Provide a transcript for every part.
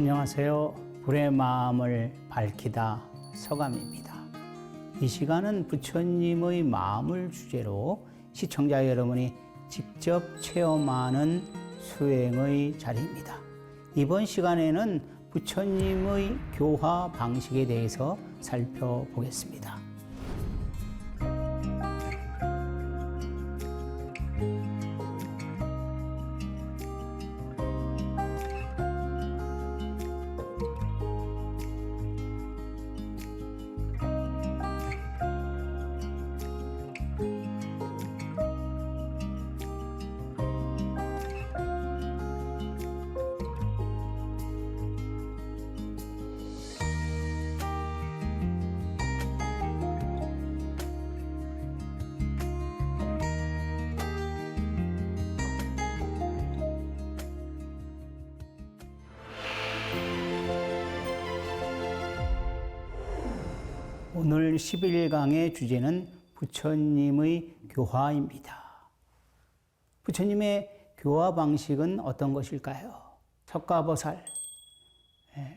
안녕하세요. 불의 마음을 밝히다 서감입니다. 이 시간은 부처님의 마음을 주제로 시청자 여러분이 직접 체험하는 수행의 자리입니다. 이번 시간에는 부처님의 교화 방식에 대해서 살펴보겠습니다. 오늘 11강의 주제는 부처님의 교화입니다. 부처님의 교화 방식은 어떤 것일까요? 석가보살,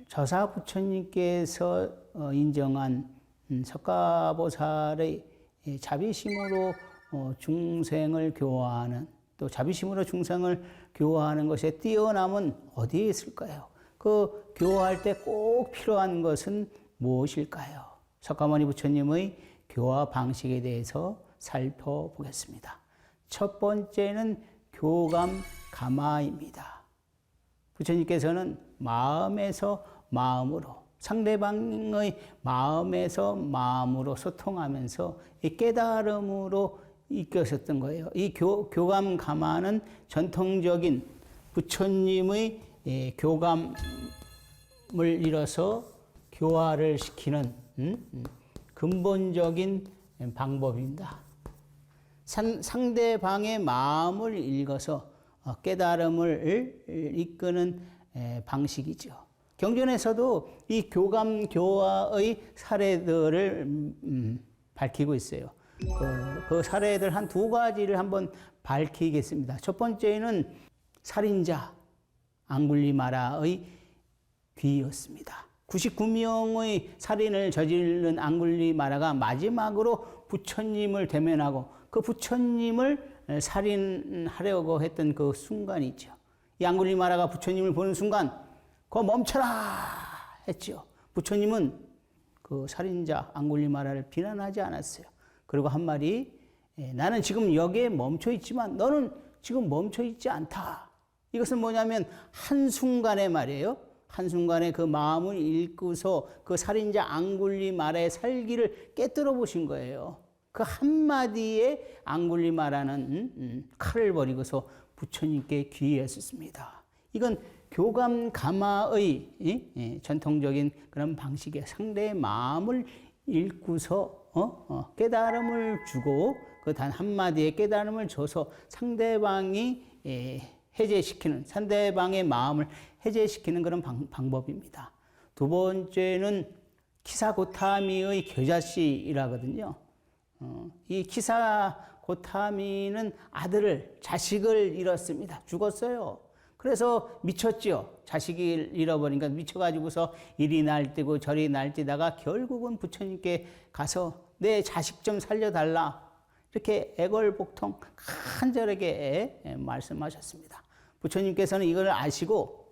저사 부처님께서 인정한 석가보살의 자비심으로 중생을 교화하는, 또 자비심으로 중생을 교화하는 것에 뛰어남은 어디에 있을까요? 그 교화할 때 꼭 필요한 것은 무엇일까요? 석가모니 부처님의 교화 방식에 대해서 살펴보겠습니다. 첫 번째는 교감 가마입니다. 부처님께서는 마음에서 마음으로, 상대방의 마음에서 마음으로 소통하면서 이 깨달음으로 이끄셨던 거예요. 이 교감 가마는 전통적인 부처님의 교감을 이뤄서 교화를 시키는 근본적인 방법입니다. 상대방의 마음을 읽어서 깨달음을 이끄는 방식이죠. 경전에서도 이 교감 교화의 사례들을 밝히고 있어요. 그 사례들 한 두 가지를 한번 밝히겠습니다. 첫 번째는 살인자 앙굴리마라의 귀였습니다. 99명의 살인을 저지른 앙굴리마라가 마지막으로 부처님을 대면하고 그 부처님을 살인하려고 했던 그 순간이죠. 이 앙굴리마라가 부처님을 보는 순간 그거 멈춰라 했죠. 부처님은 그 살인자 앙굴리마라를 비난하지 않았어요. 그리고 한 말이 나는 지금 여기에 멈춰 있지만 너는 지금 멈춰 있지 않다. 이것은 뭐냐면 한순간의 말이에요. 한순간에 그 마음을 읽고서 그 살인자 앙굴리마라의 살기를 깨뜨려 보신 거예요. 그 한마디에 앙굴리마라는 칼을 버리고서 부처님께 귀의했었습니다. 이건 교감 가마의 전통적인 그런 방식의 상대의 마음을 읽고서 깨달음을 주고 그 단 한마디의 깨달음을 줘서 상대방이 해제시키는, 상대방의 마음을 해제시키는 그런 방법입니다. 두 번째는 키사고타미의 겨자씨라거든요. 이 키사고타미는 자식을 잃었습니다. 죽었어요. 그래서 미쳤죠. 자식을 잃어버리니까 미쳐가지고서 이리 날뛰고 저리 날뛰다가 결국은 부처님께 가서 내 자식 좀 살려달라. 이렇게 애걸복통 간절하게 말씀하셨습니다. 부처님께서는 이걸 아시고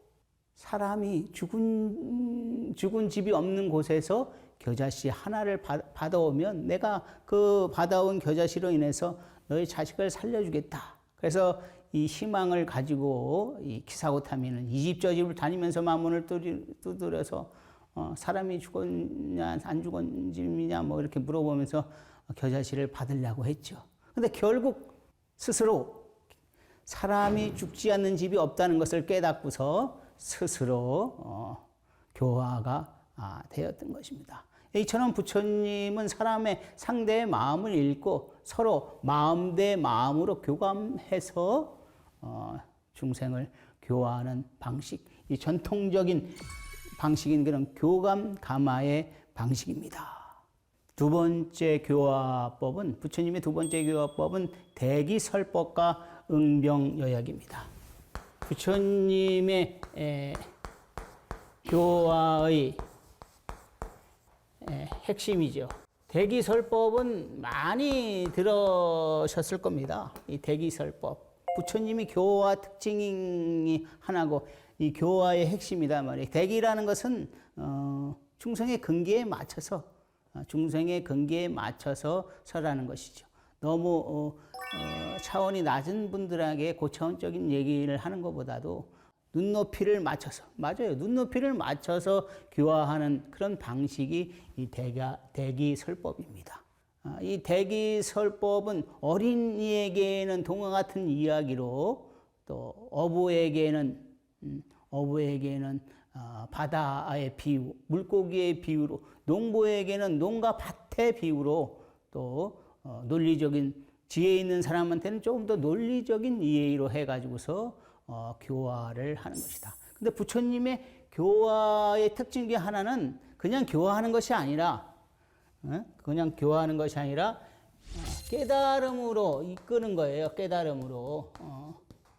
사람이 죽은 집이 없는 곳에서 겨자씨 하나를 받아오면 내가 그 받아온 겨자씨로 인해서 너의 자식을 살려주겠다. 그래서 이 희망을 가지고 이 키사고타미는 이 집 저 집을 다니면서 마문을 두드려서 사람이 죽었냐 안 죽었냐 뭐 이렇게 물어보면서 겨자씨를 받으려고 했죠. 근데 결국 스스로 사람이 죽지 않는 집이 없다는 것을 깨닫고서 스스로 교화가 되었던 것입니다. 이처럼 부처님은 상대의 마음을 읽고 서로 마음 대 마음으로 교감해서 중생을 교화하는 방식, 이 전통적인 방식인 그런 교감 가마의 방식입니다. 두 번째 교화법은, 부처님의 두 번째 교화법은 대기설법과 응병여약입니다. 부처님의 교화의 핵심이죠. 대기설법은 많이 들으셨을 겁니다. 이 대기설법. 부처님이 교화 특징이 하나고 이 교화의 핵심이다 말이에요. 대기라는 것은 중생의 근기에 맞춰서 설하는 것이죠. 너무 차원이 낮은 분들에게 고차원적인 얘기를 하는 것보다도 눈높이를 맞춰서, 맞아요. 눈높이를 맞춰서 교화하는 그런 방식이 이 대기설법입니다. 이 대기설법은 어린이에게는 동화 같은 이야기로, 또 어부에게는 바다의 비유, 물고기의 비유로, 농부에게는 농가 밭의 비유로, 또 논리적인 지혜 있는 사람한테는 조금 더 논리적인 이해로 해가지고서 교화를 하는 것이다. 근데 부처님의 교화의 특징 중에 하나는 그냥 교화하는 것이 아니라 깨달음으로 이끄는 거예요.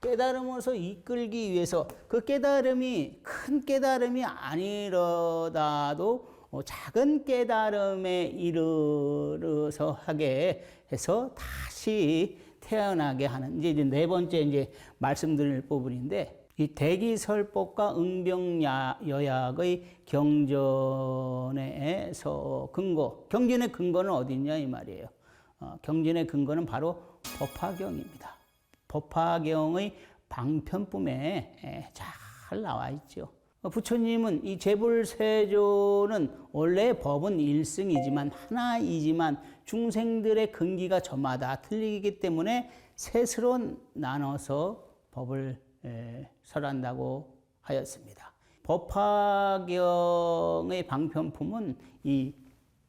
깨달음으로서 이끌기 위해서, 그 깨달음이 큰 깨달음이 아니라도 작은 깨달음에 이르러서 하게 해서 다시 태어나게 하는, 이제 네 번째 말씀드릴 부분인데, 이 대기설법과 응병여약의 경전에서 경전의 근거는 어디냐 이 말이에요. 경전의 근거는 바로 법화경입니다. 법화경의 방편품에 잘 나와 있죠. 부처님은 이 재불세조는 원래 법은 일승이지만 하나이지만 중생들의 근기가 저마다 틀리기 때문에 셋으로 나눠서 법을 설한다고 하였습니다. 법화경의 방편품은 이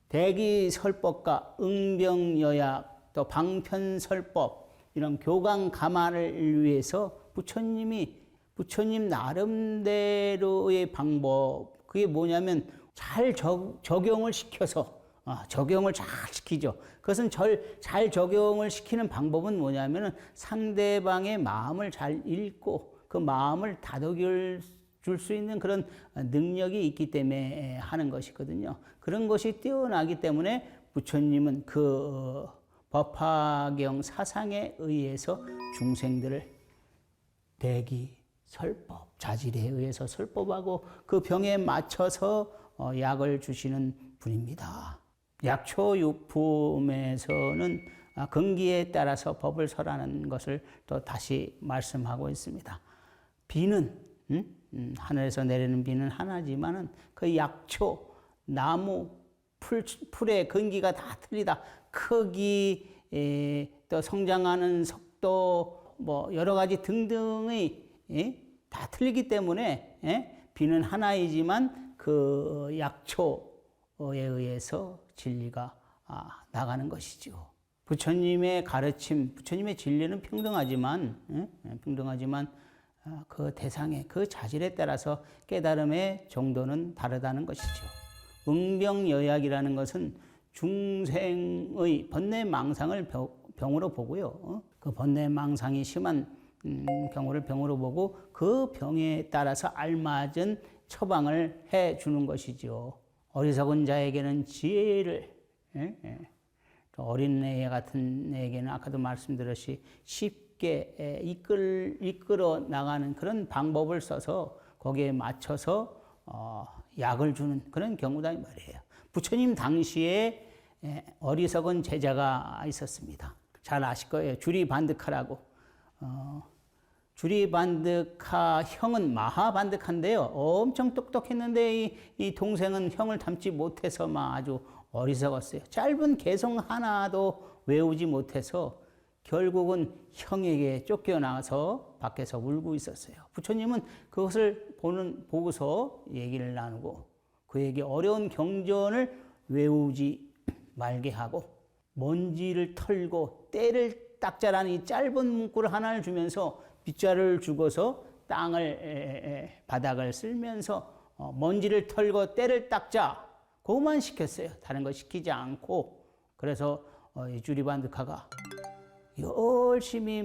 대기설법과 응병여약, 또 방편설법, 이런 교강 감화를 위해서 부처님 나름대로의 방법, 그게 뭐냐면 잘 적용을 시켜서, 적용을 잘 시키죠. 그것은 잘 적용을 시키는 방법은 뭐냐면 상대방의 마음을 잘 읽고 그 마음을 다독여 줄 수 있는 그런 능력이 있기 때문에 하는 것이거든요. 그런 것이 뛰어나기 때문에 부처님은 그 법화경 사상에 의해서 중생들을 대기설법, 자질에 의해서 설법하고 그 병에 맞춰서 약을 주시는 분입니다. 약초육품에서는 근기에 따라서 법을 설하는 것을 또 다시 말씀하고 있습니다. 비는 하늘에서 내리는 비는 하나지만은 그 약초, 나무, 풀의 근기가 다 틀리다. 크기, 또 성장하는 속도, 뭐 여러 가지 등등의 다 틀리기 때문에 비는 하나이지만 그 약초에 의해서 진리가 나가는 것이죠. 부처님의 가르침, 부처님의 진리는 평등하지만 그 대상의 그 자질에 따라서 깨달음의 정도는 다르다는 것이죠. 응병여약이라는 것은 중생의 번뇌망상을 병으로 보고요. 그 번뇌망상이 심한 경우를 병으로 보고 그 병에 따라서 알맞은 처방을 해 주는 것이죠. 어리석은 자에게는 지혜를, 어린애 같은 애에게는 아까도 말씀드렸듯이 쉽게 이끌어 나가는 그런 방법을 써서 거기에 맞춰서 약을 주는 그런 경우다 이 말이에요. 부처님 당시에 어리석은 제자가 있었습니다. 잘 아실 거예요. 주리반드카라고. 주리반드카 형은 마하반드카인데요. 엄청 똑똑했는데 이 동생은 형을 닮지 못해서 아주 어리석었어요. 짧은 개성 하나도 외우지 못해서 결국은 형에게 쫓겨나서 밖에서 울고 있었어요. 부처님은 그것을 보고서 얘기를 나누고 그에게 어려운 경전을 외우지 말게 하고 먼지를 털고 때를 닦자라는 이 짧은 문구를 하나를 주면서 빗자루를 주고서 바닥을 쓸면서 먼지를 털고 때를 닦자, 그것만 시켰어요. 다른 거 시키지 않고. 그래서 이 주리반드카가 열심히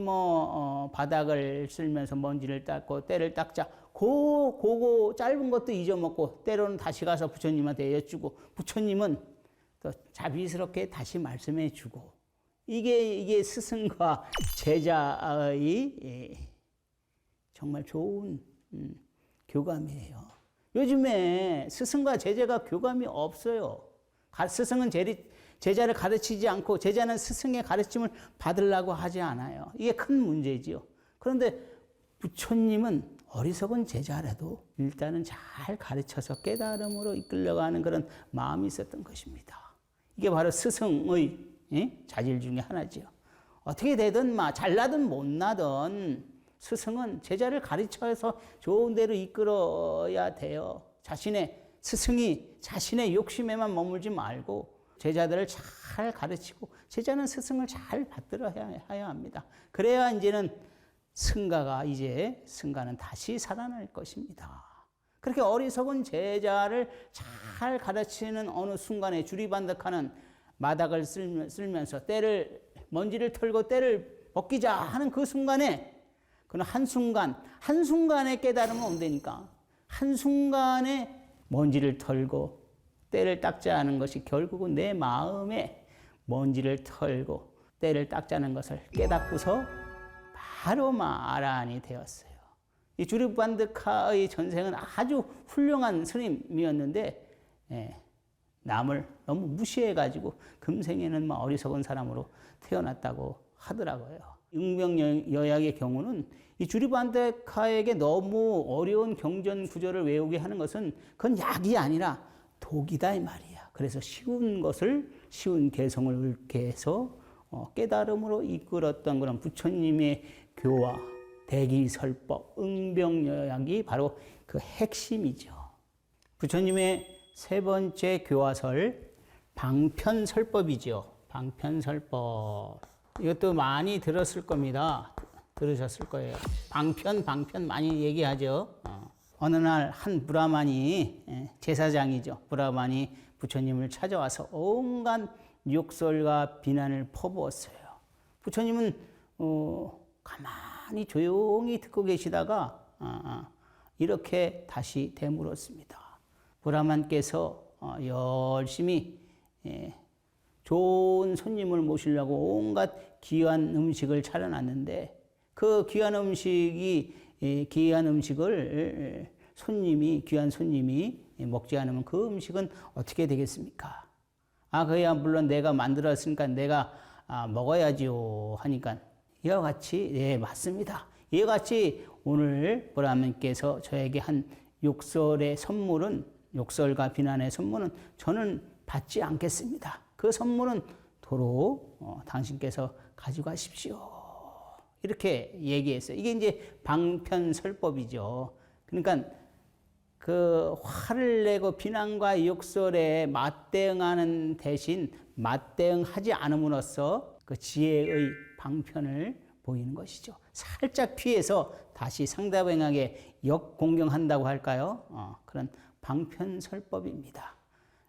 바닥을 쓸면서 먼지를 닦고 때를 닦자. 그거 짧은 것도 잊어먹고 때로는 다시 가서 부처님한테 여쭈고 부처님은 또 자비스럽게 다시 말씀해 주고 이게 스승과 제자의 정말 좋은 교감이에요. 요즘에 스승과 제자가 교감이 없어요. 스승은 제자를 가르치지 않고 제자는 스승의 가르침을 받으려고 하지 않아요. 이게 큰 문제지요. 그런데 부처님은 어리석은 제자라도 일단은 잘 가르쳐서 깨달음으로 이끌려가는 그런 마음이 있었던 것입니다. 이게 바로 스승의 자질 중에 하나지요. 어떻게 되든 잘나든 못나든 스승은 제자를 가르쳐서 좋은 데로 이끌어야 돼요. 스승이 자신의 욕심에만 머물지 말고 제자들을 잘 가르치고 제자는 스승을 잘 받들어야 합니다. 그래야 이제는 승가는 다시 살아날 것입니다. 그렇게 어리석은 제자를 잘 가르치는 어느 순간에 주리반득하는 마닥을 쓸면서 먼지를 털고 때를 벗기자 하는 그 순간에 그는 한순간에 깨달으면 안 되니까 한순간에 먼지를 털고 때를 닦자 하는 것이 결국은 내 마음에 먼지를 털고 때를 닦자는 것을 깨닫고서 바로 아라한이 되었어요. 이 주리반득하의 전생은 아주 훌륭한 스님이었는데 남을 너무 무시해가지고 금생에는 어리석은 사람으로 태어났다고 하더라고요. 응명여약의 경우는 이 주리반득하에게 너무 어려운 경전 구절을 외우게 하는 것은 그건 약이 아니라 독이다 이 말이야. 그래서 쉬운 개성을 읊게 해서 깨달음으로 이끌었던 그런 부처님의 교화, 대기설법, 응병여약이 바로 그 핵심이죠. 부처님의 세 번째 교화설, 방편설법이죠. 방편설법. 이것도 많이 들었을 겁니다. 들으셨을 거예요. 방편 많이 얘기하죠. 어느 날 한 브라만이, 제사장이죠. 브라만이 부처님을 찾아와서 온갖 욕설과 비난을 퍼부었어요. 부처님은 가만히 조용히 듣고 계시다가 이렇게 다시 되물었습니다. 브라만께서 열심히 좋은 손님을 모시려고 온갖 귀한 음식을 차려놨는데 그 귀한 음식을 귀한 손님이 먹지 않으면 그 음식은 어떻게 되겠습니까? 그야 물론 내가 만들었으니까 내가 먹어야지요 하니까 이와 같이 네 맞습니다. 이와 같이 오늘 브라만께서 저에게 한 욕설과 비난의 선물은 저는 받지 않겠습니다. 그 선물은 도로 당신께서 가져가십시오. 이렇게 얘기했어요. 이게 이제 방편설법이죠. 그러니까 그 화를 내고 비난과 욕설에 맞대응하는 대신 맞대응하지 않음으로써 그 지혜의 방편을 보이는 것이죠. 살짝 피해서 다시 상대방에게 역공경한다고 할까요? 그런 방편설법입니다.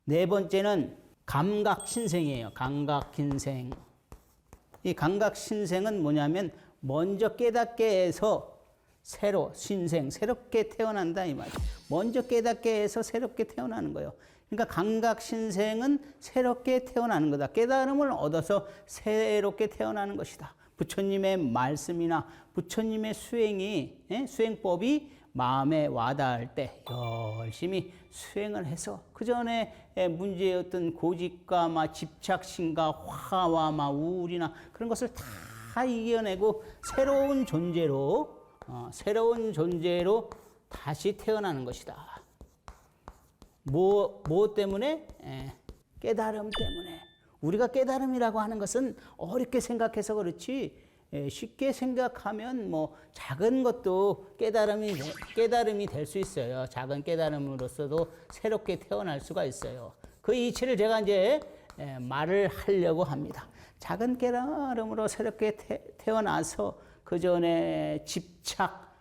네 번째는 감각신생이에요. 감각신생. 이 감각신생은 뭐냐면 먼저 깨닫게 해서 새롭게 태어난다 이 말이에요. 먼저 깨닫게 해서 새롭게 태어나는 거예요. 그러니까 감각신생은 새롭게 태어나는 거다. 깨달음을 얻어서 새롭게 태어나는 것이다. 부처님의 말씀이나 부처님의 수행법이 마음에 와닿을 때 열심히 수행을 해서 그 전에 문제였던 고집과 집착심과 화와 우울이나 그런 것을 다 이겨내고 새로운 존재로 다시 태어나는 것이다. 뭐 때문에? 깨달음 때문에. 우리가 깨달음이라고 하는 것은 어렵게 생각해서 그렇지 쉽게 생각하면 작은 것도 깨달음이 될 수 있어요. 작은 깨달음으로서도 새롭게 태어날 수가 있어요. 그 이치를 제가 이제 말을 하려고 합니다. 작은 깨달음으로 새롭게 태어나서 그 전에 집착,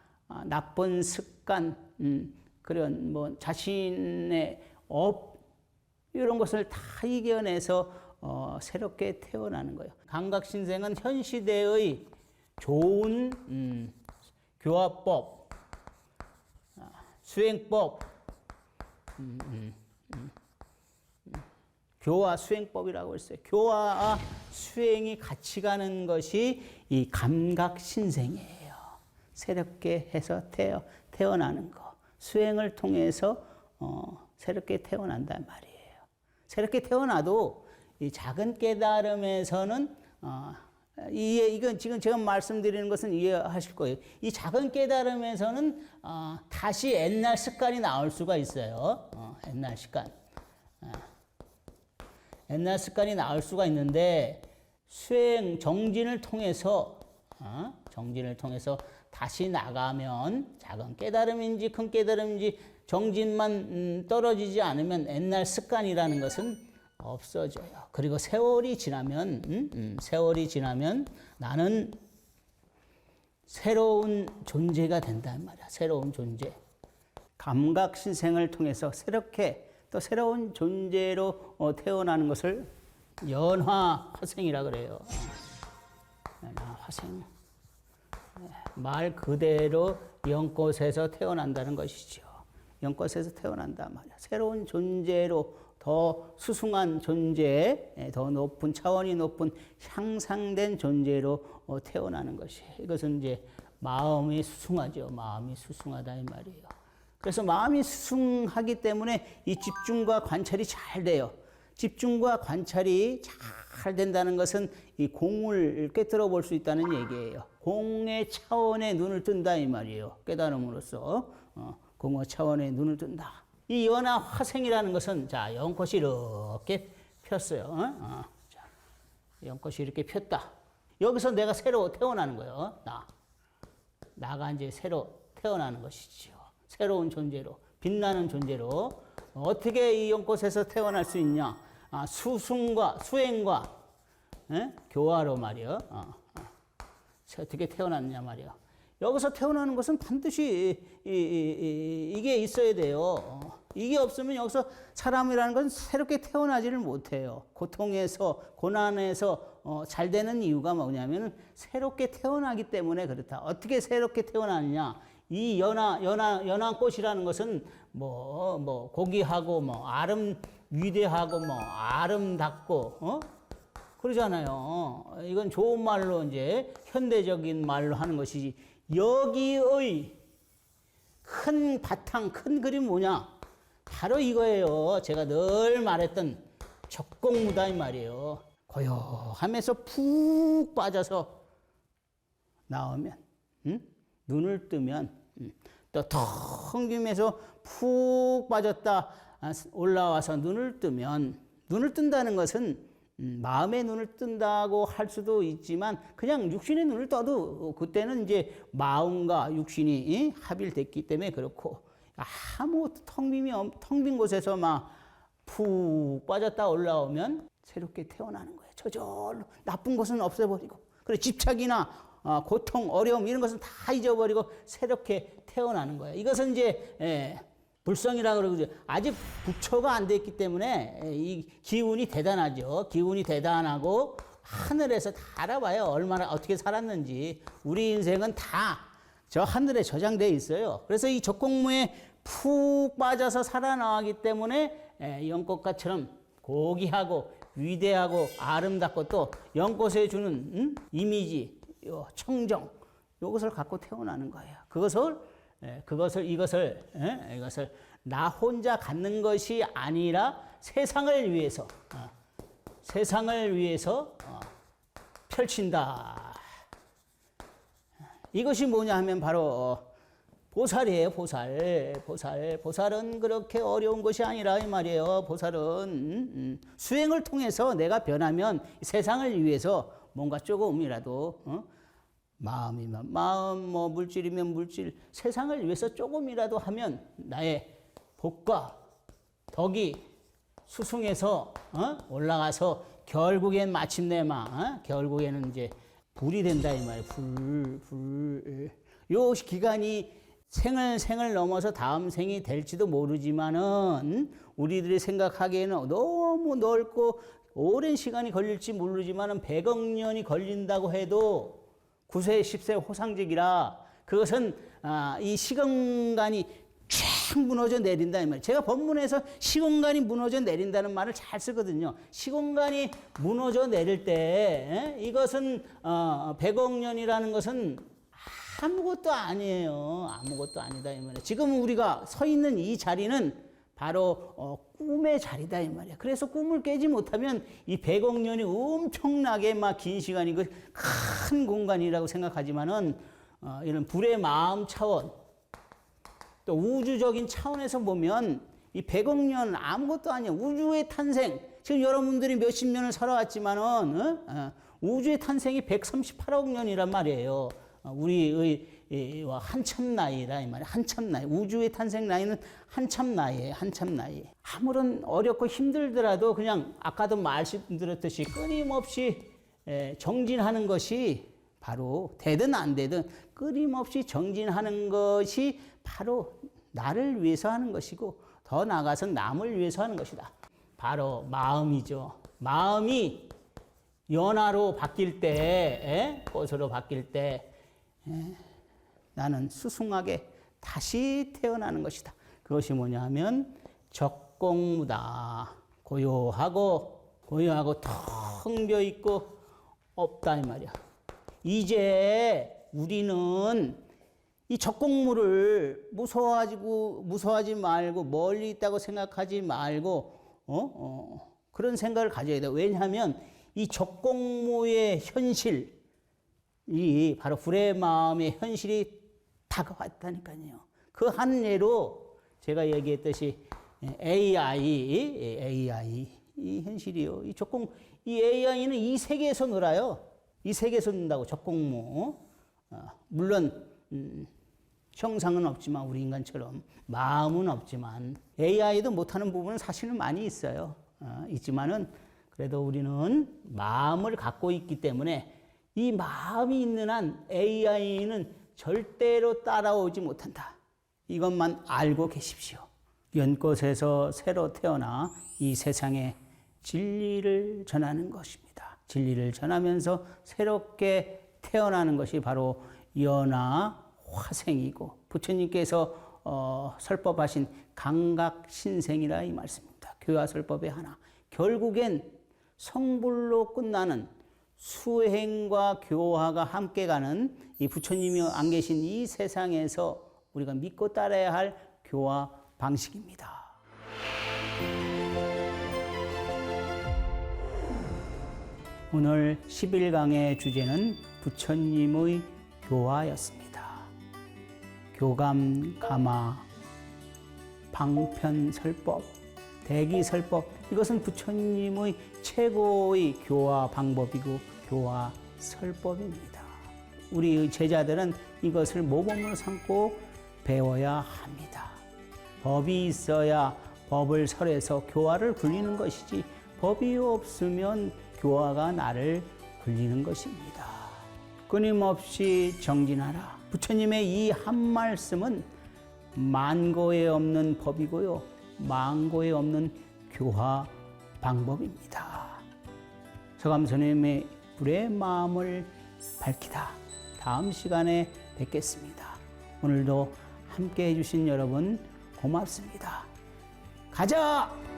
나쁜 습관, 그런 자신의 이런 것을 다 이겨내서 새롭게 태어나는 거예요. 감각신생은 현 시대의 좋은 교화법, 수행법, 교화 수행법이라고 했어요. 교화와 수행이 같이 가는 것이 이 감각신생이에요. 새롭게 해서 태어나는 거. 수행을 통해서 새롭게 태어난단 말이에요. 새롭게 태어나도 이 작은 깨달음에서는 이건 지금 제가 말씀드리는 것은 이해하실 거예요. 이 작은 깨달음에서는 다시 옛날 습관이 나올 수가 있어요. 옛날 습관. 옛날 습관이 나올 수가 있는데 수행 정진을 통해서 다시 나가면 작은 깨달음인지 큰 깨달음인지 정진만 떨어지지 않으면 옛날 습관이라는 것은 없어져요. 그리고 세월이 지나면 나는 새로운 존재가 된단 말이야. 새로운 존재. 감각신생을 통해서 새롭게 또 새로운 존재로 태어나는 것을 연화화생이라 그래요. 연화화생. 말 그대로 연꽃에서 태어난다는 것이죠. 연꽃에서 태어난단 말이야. 새로운 존재로 더 수승한 존재, 더 높은 차원이 높은 향상된 존재로 태어나는 것이. 이것은 이제 마음이 수승하죠. 마음이 수승하다 이 말이에요. 그래서 마음이 수승하기 때문에 이 집중과 관찰이 잘 돼요. 집중과 관찰이 잘 된다는 것은 이 공을 꿰뚫어 볼 수 있다는 얘기예요. 공의 차원에 눈을 뜬다 이 말이에요. 깨달음으로써 공의 차원에 눈을 뜬다. 이 연화화생이라는 것은 자 연꽃이 이렇게 폈어요. 자, 연꽃이 이렇게 폈다. 여기서 내가 새로 태어나는 거예요. 나가 이제 새로 태어나는 것이지요. 새로운 존재로, 빛나는 존재로. 어떻게 이 연꽃에서 태어날 수 있냐? 수승과 수행과 교화로 말이요. 어떻게 태어났냐 말이요. 여기서 태어나는 것은 반드시 이게 있어야 돼요. 이게 없으면 여기서 사람이라는 것은 새롭게 태어나지를 못해요. 고통에서, 고난에서 잘 되는 이유가 뭐냐면 새롭게 태어나기 때문에 그렇다. 어떻게 새롭게 태어나느냐? 이 연한꽃이라는 것은 고귀하고 위대하고 아름답고 그러잖아요. 이건 좋은 말로 이제 현대적인 말로 하는 것이지. 여기의 큰 바탕, 큰 그림 뭐냐? 바로 이거예요. 제가 늘 말했던 적공무다 이 말이에요. 고요함에서 푹 빠져서 나오면, 눈을 뜨면, 또 텅김에서 푹 빠졌다 올라와서 눈을 뜨면, 눈을 뜬다는 것은 마음의 눈을 뜬다고 할 수도 있지만 그냥 육신의 눈을 떠도 그때는 이제 마음과 육신이 합일됐기 때문에 그렇고 아무 텅 빈 곳에서 막 푹 빠졌다 올라오면 새롭게 태어나는 거예요. 저절로 나쁜 것은 없애버리고 그래 집착이나 고통, 어려움 이런 것은 다 잊어버리고 새롭게 태어나는 거예요. 이것은 이제 불성이라고 그러죠. 아직 부처가 안 됐기 때문에 이 기운이 대단하죠. 기운이 대단하고 하늘에서 다 알아봐요. 얼마나 어떻게 살았는지. 우리 인생은 다 저 하늘에 저장되어 있어요. 그래서 이 적공무에 푹 빠져서 살아나가기 때문에 연꽃가처럼 고귀하고 위대하고 아름답고 또 연꽃에 주는 이미지, 청정 이것을 갖고 태어나는 거예요. 이것을 나 혼자 갖는 것이 아니라 세상을 위해서 펼친다. 이것이 뭐냐 하면 바로 보살이에요. 보살은 그렇게 어려운 것이 아니라 이 말이에요. 보살은 수행을 통해서 내가 변하면 세상을 위해서 뭔가 조금이라도 마음이면 마음, 물질이면 물질, 세상을 위해서 조금이라도 하면 나의 복과 덕이 수승해서 올라가서 결국엔 마침내 결국에는 이제 불이 된다 이 말이에요. 불. 요 기간이 생을 넘어서 다음 생이 될지도 모르지만은 우리들이 생각하기에는 너무 넓고 오랜 시간이 걸릴지 모르지만 100억 년이 걸린다고 해도 9세, 10세 호상적이라 그것은 이 시공간이 쫙 무너져 내린다 이 말이에요. 제가 법문에서 시공간이 무너져 내린다는 말을 잘 쓰거든요. 시공간이 무너져 내릴 때 이것은 100억 년이라는 것은 아무것도 아니에요. 아무것도 아니다 이 말이에요. 지금 우리가 서 있는 이 자리는 바로 꿈의 자리다 이 말이야. 그래서 꿈을 깨지 못하면 이 100억 년이 엄청나게 막 긴 시간이고 큰 공간이라고 생각하지만은 이런 불의 마음 차원 또 우주적인 차원에서 보면 이 100억 년은 아무것도 아니야. 우주의 탄생. 지금 여러분들이 몇십 년을 살아왔지만은 우주의 탄생이 138억 년이란 말이에요. 우리의 한참 나이라 이 말이야. 한참 나이. 우주의 탄생 나이는 한참 나이예요. 한참 나이. 아무런 어렵고 힘들더라도 그냥 아까도 말씀드렸듯이 끊임없이 정진하는 것이 바로 되든 안 되든 끊임없이 정진하는 것이 바로 나를 위해서 하는 것이고 더 나아가서 남을 위해서 하는 것이다. 바로 마음이죠. 마음이 연화로 바뀔 때, 꽃으로 바뀔 때 나는 수승하게 다시 태어나는 것이다. 그것이 뭐냐면 적공무다. 고요하고 텅 비어 있고 없다 이 말이야. 이제 우리는 이 적공무를 무서워하지 말고 멀리 있다고 생각하지 말고 그런 생각을 가져야 돼요. 왜냐하면 이 적공무의 현실 이 바로 불의 마음의 현실이 다가왔다니까요. 그 한 예로 제가 얘기했듯이 AI 이 현실이요. 이 AI는 이 세계에서 놀아요. 이 세계에서 논다고 적공무. 물론 형상은 없지만 우리 인간처럼 마음은 없지만 AI도 못하는 부분은 사실은 많이 있어요. 있지만은 그래도 우리는 마음을 갖고 있기 때문에 이 마음이 있는 한 AI는 절대로 따라오지 못한다. 이것만 알고 계십시오. 연꽃에서 새로 태어나 이 세상에 진리를 전하는 것입니다. 진리를 전하면서 새롭게 태어나는 것이 바로 연화 화생이고 부처님께서 설법하신 강각신생이라 이 말씀입니다. 교화설법의 하나. 결국엔 성불로 끝나는 수행과 교화가 함께 가는 이 부처님이 안 계신 이 세상에서 우리가 믿고 따라야 할 교화 방식입니다. 오늘 11강의 주제는 부처님의 교화였습니다. 교감, 가마, 방편설법, 대기설법 이것은 부처님의 최고의 교화 방법이고 교화 설법입니다. 우리 제자들은 이것을 모범으로 삼고 배워야 합니다. 법이 있어야 법을 설해서 교화를 굴리는 것이지 법이 없으면 교화가 나를 굴리는 것입니다. 끊임없이 정진하라. 부처님의 이 한 말씀은 만고에 없는 법이고요. 만고에 없는 교화 방법입니다. 서감스님의 불의 마음을 밝히다. 다음 시간에 뵙겠습니다. 오늘도 함께 해주신 여러분 고맙습니다. 가자!